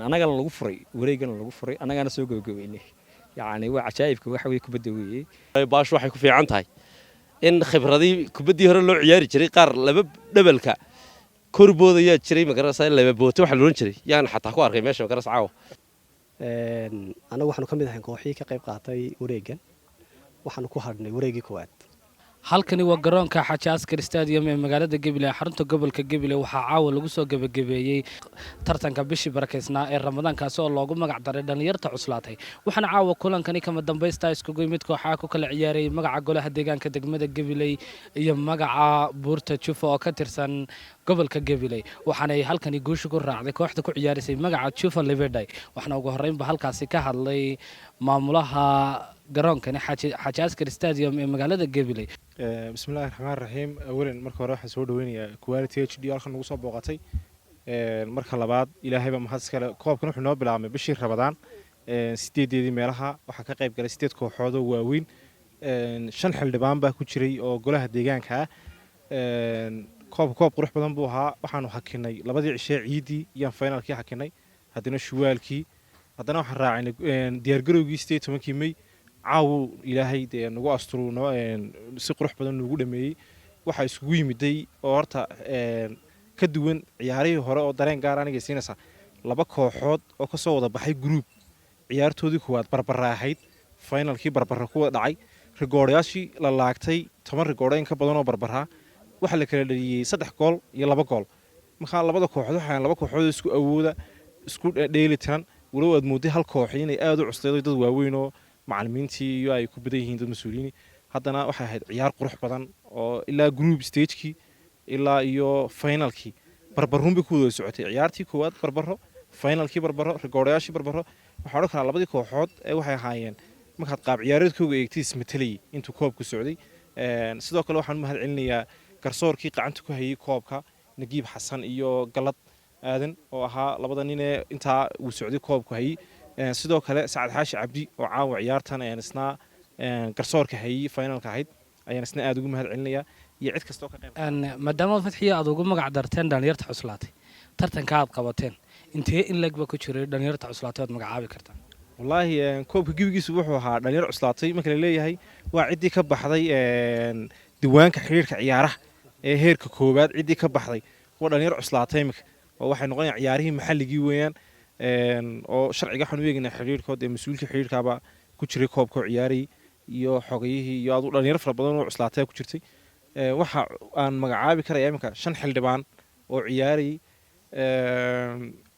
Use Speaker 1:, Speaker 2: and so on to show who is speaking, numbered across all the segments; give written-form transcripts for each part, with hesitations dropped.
Speaker 1: annagana lagu furay wareegana lagu furay annagana soo gabagabeynay yacni waa cajaa'ibka waxa weeye kubadda weeye
Speaker 2: baashu waxay ku fiican tahay in khibradii kubaddii hore loo ciyaari jiray qaar laba dhabalka korboodayaa jiray magarasa laba booto waxa la oran jiray yaan xataa ku arkay meesha magaras caawa
Speaker 3: anagu waxaanu ka mid ahayn kooxii ka qayb qaatay wareegan waxaanu ku hadhnay wareegii koowaad
Speaker 4: halkani waa garoonka Xaaji Askar Stadium ee magaalada Gabiley xarunta gobolka Gabiley waxaa caawa lagu soo gabagabeeyay tartanka bishii barakeysnaa ee Ramadaan kaas oo loogu magac daray dhalinyarta cuslaatay waxaana caawa kulankani kama dambaysta iskugu yimid kooxaha ku kala ciyaaray magaca golaha deegaanka degmada Gabiley iyo magaca Buurta Jufo oo ka tirsan gobolka Gabiley waxaana ay halkani guusha ku raacday kooxda ku ciyaarisay magaca Jufo Liverday waxaana ugu horeynba halkaasi ka hadlay maamulaha garoonkani Xaaji Askar Stadium ee magaalada Gabiley
Speaker 5: bismillaahir rahmaanir rahiim awalan marka hore waxaan soo dhaweynayaa quality HD halkan ugu soo booqatay marka labaad ilaahay baa mahad iskale koobkan wuxuu noo bilaabmay bishii Ramadaan 8deedii meelaha waxa ka qayb galay 8 kooxood oo waaweyn 5 xildhibaan baa ku jiray oo golaha deegaanka koob qurux badan buu ahaa waxaanu hakinay labadii cishe ciidii iyo finalkii hakinay hadana shuwaalkii hadana waxaan raacinay diyaar garowgii 18 May caawu ilaahay nagu asturuno si qurux badan nagu dhameeyay waxa isugu yimiday oo horta ka duwan ciyaarihii hore oo dareen gaar aniga siinaysa laba kooxood oo ka soo wada baxay group ciyaartoodii kuwaad barbaraahayd finalkii barbara ku dhacay rigoorayaashii la laagtay 10 rigooreen ka badan oo barbaraa waxa la kala dhaliyay 3 gool iyo 2 gool marka labada kooxood waxaan laba kooxood isku awooda isku dheelitan walow aad mooday hal koox inay aad u cusleedo dad waaweyn oo macallimiintii iyo ay ku badan yihiin dad mas'uuliyiin haddana waxay ahayd ciyaar qurux badan oo ilaa group stage-kii ilaa iyo finalkii barbaruun bay ku wada socotay ciyaartii koowaad barbaro finalkii barbaro rigoorayaashii barbaro waxa oran karaa labadii kooxood ee waxay ahaayeen markaad qaab ciyaareedkooga eegtay ismatalayay intuu koobku socday sidoo kale waxaan u mahad celinayaa garsoorkii gacanta ku hayay koobka Nagiib Xasan iyo Galad aadan oo ahaa labada nin ee intaa uu socday koobku hayay sidoo kale Saacad Xaashi Cabdi oo caawa ciyaartan isna garsoorka hayay finalka ahayd ayaan isna aad ugu mahad celinayaa iyo cid kasta oo ka qayb
Speaker 4: maadaama Fatxiya aad ugu magac darteen dhalinyarta cuslaatay tartanka aad qabateen intee in lagba ku jiray dhalinyarta cuslaatay aad magacaabi kartaan
Speaker 5: wallaahi koobka gibigiisu wuxuu ahaa dhalinyar cuslaatay marka la leeyahay waa ciddii ka baxday diiwaanka xiriirka ciyaaraha ee heerka koowaad ciddii ka baxday waa dhalinyar cuslaatay marka oo waxay noqonayaan ciyaarihii maxalligii weeyaan oo sharciga waxaan u eegnaa xiriirkood ee mas'uulka xiriirkaaba ku jiray koobka ciyaaray iyo xogayihii iyo aad u dhalinyar fara badan oo cuslaatay ku jirtay waxa aan magacaabi karaya iminka 5 xildhibaan oo ciyaaray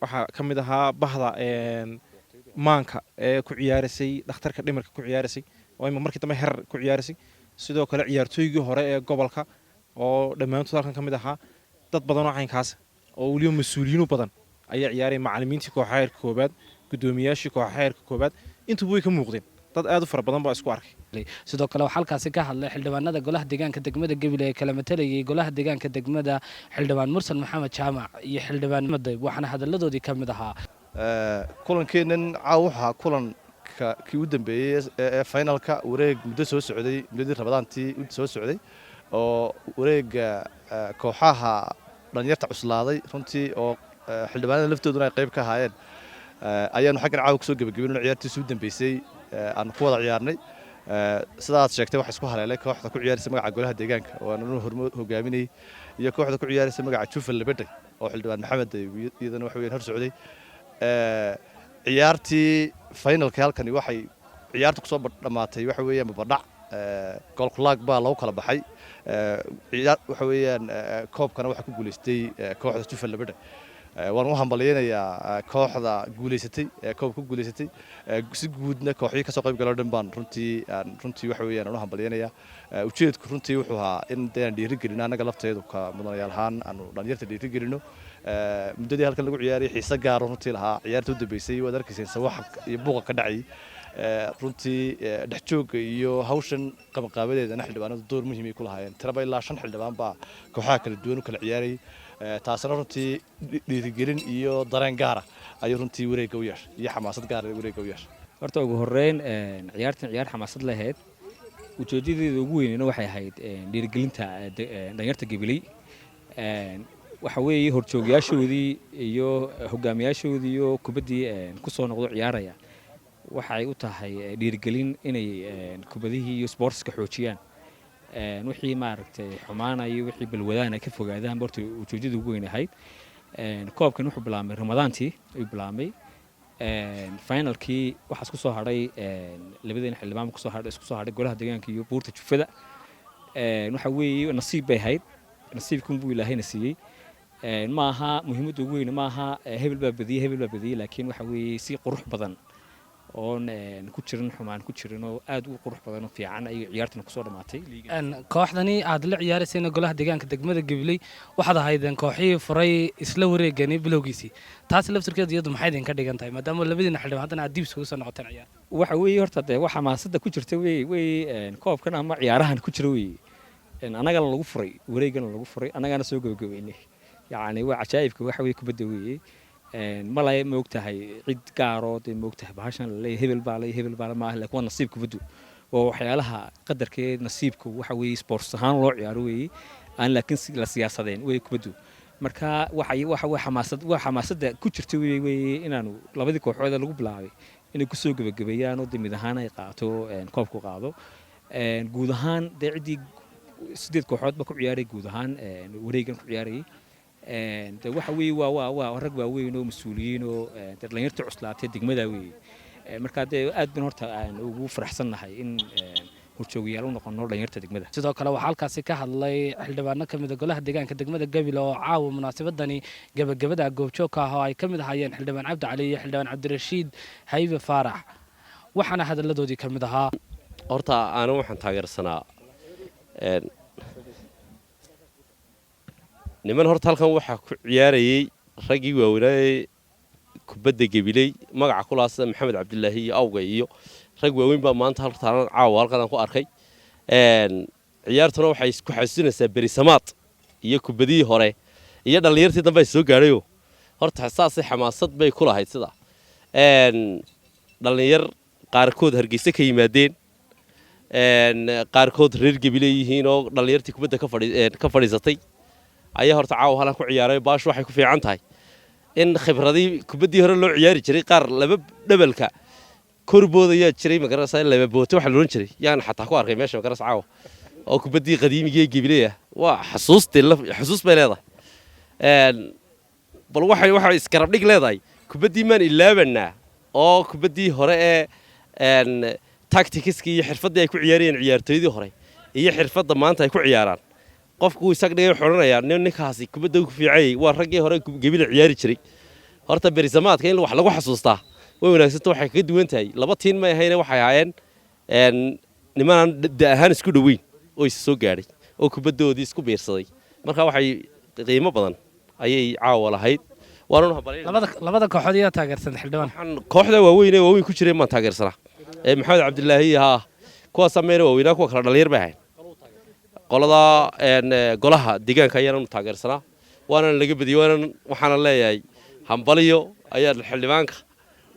Speaker 5: waxa kamid ahaa bahda maanka ee ku ciyaarisay dhakhtarka dhimirka ku ciyaarisay oo markii dambe heer ku ciyaarisay sidoo kale ciyaartooygii hore ee gobolka oo dhammaantood halkan kamid ahaa dad badan oo caynkaas oo waliba mas'uuliyiin badan ayaa ciyaaray macallimiintii kooxaha heerka koobaad gudoomiyaashii kooxaha heerka koobaad intuba way ka muuqdeen dad aad u fara badan baa isku arkay
Speaker 4: sidoo kale waxa halkaasi ka hadlay xildhibaanada golaha deegaanka degmada Gabiley ee kala matalayay golaha deegaanka degmada xildhibaan Mursal Maxamed Jaamac iyo xildhibaan Madayb waxaana hadaladoodii ka mid ahaa
Speaker 6: kulankeenan caawaha kulanka kii u dambeeyay ee finalka wareeg muddo soo socday muddadii Ramadaantii soo socday oo wareega kooxaha dhalinyarta cuslaaday runtii oo xildhibaanada laftooduna ay qayb ka ahaayeen ayaanu xaggan caawa ku soo gabagabeynay ciyaartii soo dambeysay aan ku wada ciyaarnay sidaad sheegtay waxa isku haleelay kooxda ku ciyaaraysa magaca golaha deegaanka oo aanu hogaaminay iyo kooxda ku ciyaaraysa magaca Jufo Liverday oo xildhibaan Maxamed iyadana wax weyn hor socday ciyaartii finalka halkani waxay ciyaartu ku soo dhamaatay waxa weeyaan babadhac gool kulaag baa lagu kala baxay waxa weeyaan koobkana waxa ku guuleystay kooxda Jufo Liverday waan u hambalyeeynaa kooxda guuleysatay koobka ku guuleysatay si guudna kooxihii ka soo qayb galay dhanbaan runtii waxa weeyaan aan u hambalyeeynaa ujeedku runtii wuxuu ahaa in aan dhiirigelino anaga lafteedu ka mudanayaal ahaan aanu dhalinyarta dhiirigelino muddadii halkan lagu ciyaariyay xiise gaar ah runtii lahaa ciyaarta u dambeysay waad arkayseen sawax iyo buuqa ka dhacay runtii dhexjoogga iyo hawshan qabanqaabadeedana xildhibaanadu door muhiim ay ku lahaayeen tiraba ilaa 5 xildhibaan baa kooxaha kala duwan u kala ciyaarayay taasina runtii dhiirigelin iyo dareen gaar ah ayuu runtii wareegga u yeeshay iyo xamaasad gaar ah wareegga u yeeshay
Speaker 1: horta ugu horeyn ciyaartan ciyaar xamaasad lahayd ujeedadeedu ugu weynina waxay ahayd dhiirigelinta dhalinyarta Gabiley waxa weeye horjoogayaashoodii iyo hogaamiyaashoodii iyo kubaddii ku soo noqdo ciyaaraya waxay u tahay dhiirigelin inay kubadihii iyo sportska xoojiyaan wixii maaragtay xumaanayo wixii balwadaan ay ka fogaadaan horta ujeedada ugu weyn ahayd koobkan wuxuu bilaabmay ramadaantii ayuu bilaabmay finalkii waxaa isku soo hadhay labadeen xildhibaan isku soo hadhay golaha deegaanka iyo buurta jufada waxa weeye nasiib bay ahayd nasiibkun buu ilaahayna siiyey ma aha muhiimadda ugu weyn ma aha hebel baa badiyey laakiin waxa weeye si qurux badan oon ku jirin xumaan ku jirin oo aad u qurux badan oo fiican ayay ciyaartana kusoo dhamaatay
Speaker 4: kooxdani aad la ciyaaraysayna golaha deegaanka degmada Gabiley waxaad ahaydeen kooxihii furay isla wareegani bilowgiisii taas laftirkeedu iyadu maxay idin ka dhigan tahay maadaama labadiina xildhibaan haddana aad dib isugu soo noqoteen ciyaar
Speaker 1: waxa weeye horta dee waxa maasada ku jirta wey koobkan ama ciyaarahan ku jira wey annagana lagu furay wareegana lagu furay annagana soo gabagabeynay yacni waa cajaa'ibka waxa weeye kubadda weeye malay ma ogtahay cid gaaroo dee ma ogtahay bahashan laleeyahay hebel baa maaha laakiin waa nasiib kubaddu waa waxyaalaha qadarkeed nasiibku waxa weeye sports ahaan loo ciyaaro weeye aan laakiin la siyaasadeen wey kubaddu marka waa xamaasadda ku jirta weeye inaanu labadii kooxood lagu bilaabay inay kusoo gebagabeeyaan oo mid ahaan ay qaato koobku qaado guud ahaan dee ciddii 8 kooxoodba ku ciyaaray guud ahaan wareegan ku ciyaarayay de waxa weeye waa rag waaweyn oo mas-uuliyiin oo dhalinyarta cuslaatay degmada weeye markaa dee aad baan horta aan ugu faraxsannahay in horjoogayaal u noqono dhalinyarta degmada
Speaker 4: sidoo kale waxaa halkaasi ka hadlay xildhibaano ka mid ah golaha deegaanka degmada Gabiley oo caawa munaasabadani gabagabada goobjoogka ah oo ay ka mid ahaayeen xildhibaan Cabdi Cali iyo xildhibaan Cabdirashiid Haybe Faarax waxaana hadaladoodii ka mid ahaa
Speaker 2: horta aanu waxaan taageersanaa niman horta halkan waxaa ku ciyaarayay raggii waaweynaa kubadda Gabiley magaca ku laasay Maxamed Cabdilaahi iyo awga iyo rag waaweyn baa maanta halkaan caawa halkaan ku arkay ciyaartuna waxay isku xasuusinaysaa berisamaad iyo kubadii hore iyo dhalinyartii dambe ay soo gaadhayo horta saasay xamaasad bay ku lahayd sida dhalinyar qaarkood Hargeysa ka yimaadeen qaarkood reer Gabiley yihiin oo dhalinyartii kubadda ka fadhiisatay ayaa horta caawa halkaan ku ciyaaray baash waxay ku fiican tahay in khibradii kubaddii hore loo ciyaari jiray qaar laba dhabalka korboodayaa jiray magarasa laba booto waxa loo jiray yaan xataa ku arkay meesha magarasa caawa oo kubaddii qadiimiga ee Gabiley ah waa xasuus bay leedahay bal waxay iskarab dhig leedahay kubaddii maan ilaabanaa oo kubaddii hore ee tacticska iyo xirfadii ay ku ciyaareen ciyaartoydii hore iyo xirfadda maanta ay ku ciyaaraan qofku isaga dhigay xoranayaa ninkaasi kubadda ku fiicay waa raggii hore Gabiley ciyaari jiray horta berisamaadka in wax lagu xasuustaa way wanaagsantahay waxay kaga duwan tahay laba tiin ma ahayn waxay ahaayeen niman daahan isku dhaweyn oo is soo gaaray oo kubaddoodii isku biirsaday marka waxay qiimo badan ayay caawa lahayd waanu habalay
Speaker 4: labada kooxood ayaa taageersan xildhibaan
Speaker 2: kooxda waaweyn ku jiray ma taageersanaa Maxamed Cabdilaahi kuwa sameeyay waaweynaa kuwa kala dhalinyar bay ahayn qolada golaha deegaanka ayaan taageersanaa waana laga badiyay waxaana leeyahay hambaliyo ayaa xildhibaanka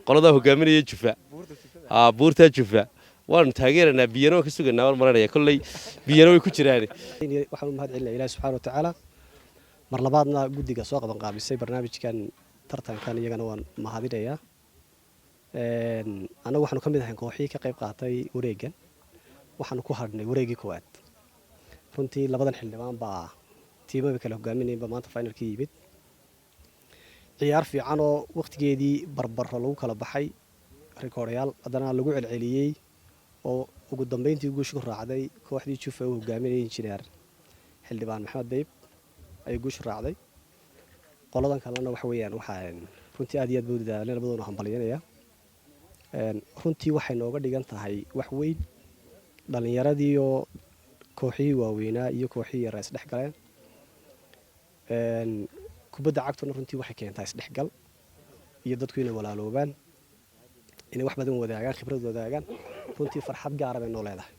Speaker 2: qolada hogaaminaya Jufa buurta Jufa waan taageeranaa biyano ka suganaa maranaya kullay biyano way ku jiraan
Speaker 3: waxaan mahad celinaa Ilaahay subhanahu wa ta'ala mar labaadna guddiga soo qaban qaabisay barnaamijkan tartankan iyagana waan mahadinayaa anagu waxaanu ka mid ahay kooxihii ka qayb qaatay wareegan waxaanu ku hadhnay wareegii koowaad runtii labadan xildhibaan baa tiimada kala hogaaminayba maanta finalkii yimid ciyaar fiican oo waqtigeedii barbaro lagu kala baxay rikoodhayaal haddana lagu celceliyey oo ugu dambeyntii guusha ku raacday kooxdii Jufa uu hogaaminayay injineer xildhibaan Maxamed Bayb ay guusha raacday qoladan kalena waxa weeyaan waxaa runtii aad iyo aad buu dadaalay labadoona hambalyeynaya runtii waxay nooga dhigan tahay wax weyn dhalinyaradii oo kooxihii waaweynaa iyo kooxihii yar is dhex galeen kubadda cagtuna runtii waxay keentaa isdhexgal iyo dadku inay walaaloobaan inay wax badan wadaagaan khibrad wadaagaan runtii farxad gaara bay noo leedahay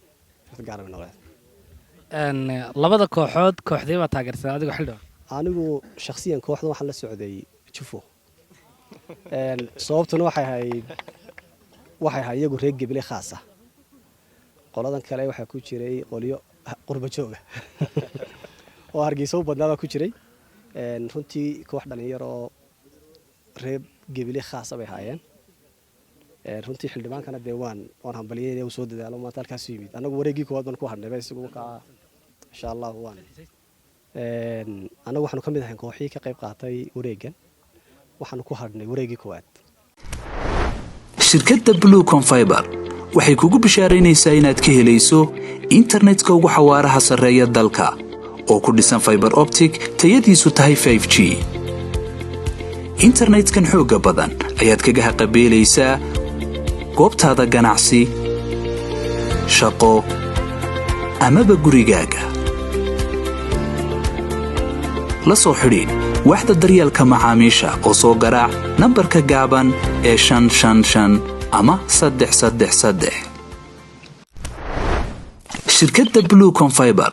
Speaker 4: labada kooxood kooxdee baa taageersan adigu xildhibaan
Speaker 3: anigu shakhsiyan kooxdan waxaan la socday Jufo sababtuna waxay ahayd iyagu reer Gabiley khaas ah qoladan kale waxaa ku jiray qolyo qurba jooga oo Hargeysa u badnaa ku jiray runtii koox dhalinyaroo reeb gebile khaasa bay haayeen runtii xildhibaankana dee waan hambaliyay uu soo dadaalo maanta halkaas yimid anagu wareegii koowaad baan ku hadhnay bay isagu ka insha Allah waan anagu waxaanu ka mid ahayn kooxii ka qayb qaatay wareegan waxaanu ku hadhnay wareegii koowaad.
Speaker 7: shirkadda Blue Confiber waxay kugu bishaaraynaysaa inaad ka helayso internetka ugu xawaaraha sarreeya dalka oo ku dhisan fiber optic tayadiisu tahay 5G. internetkan xoogga badan ayaad kaga haqabeelaysaa goobtaada ganacsi, shaqo amaba gurigaaga. la soo xidhiidh waaxda daryeelka macaamiisha oo soo garaac nambarka gaaban ee 555 ama 333. shirkadda Blue Confiber